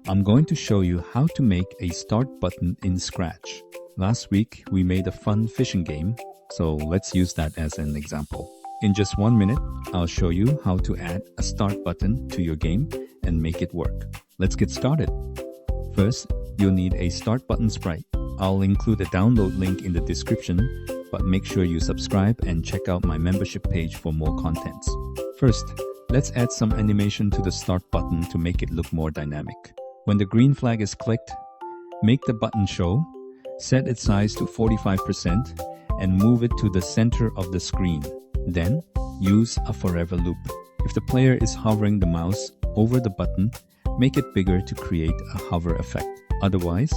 I'm going to show you how to make a start button in Scratch. Last week, we made a fun fishing game, so let's use that as an example. In just 1 minute, I'll show you how to add a start button to your game and make it work. Let's get started. First, you'll need a start button sprite. I'll include a download link in the description, but make sure you subscribe and check out my membership page for more contents. First, let's add some animation to the start button to make it look more dynamic. When the green flag is clicked, make the button show, set its size to 45%, and move it to the center of the screen. Then, use a forever loop. If the player is hovering the mouse over the button, make it bigger to create a hover effect. Otherwise,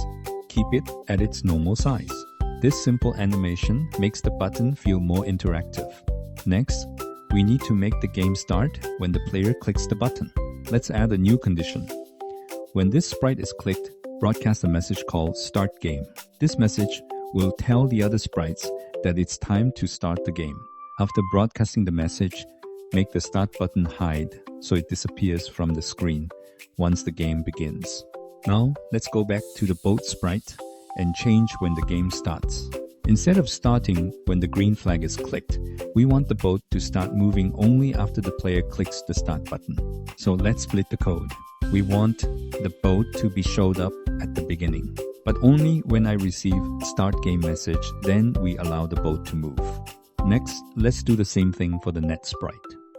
keep it at its normal size. This simple animation makes the button feel more interactive. Next, we need to make the game start when the player clicks the button. Let's add a new condition. When this sprite is clicked, broadcast a message called Start Game. This message will tell the other sprites that it's time to start the game. After broadcasting the message, make the start button hide so it disappears from the screen once the game begins. Now, let's go back to the boat sprite and change when the game starts. Instead of starting when the green flag is clicked, we want the boat to start moving only after the player clicks the start button. So let's split the code. We want the boat to be showed up at the beginning, but only when I receive start game message, then we allow the boat to move. Next, let's do the same thing for the net sprite.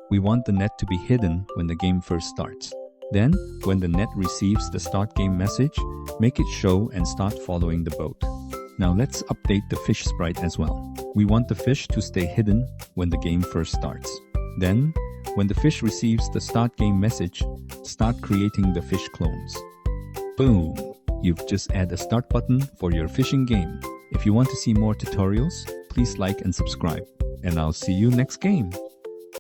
We want the net to be hidden when the game first starts. Then, when the net receives the start game message, make it show and start following the boat. Now let's update the fish sprite as well. We want the fish to stay hidden when the game first starts. Then, when the fish receives the start game message, start creating the fish clones. Boom! You've just added a start button for your fishing game. If you want to see more tutorials, please like and subscribe. And I'll see you next game.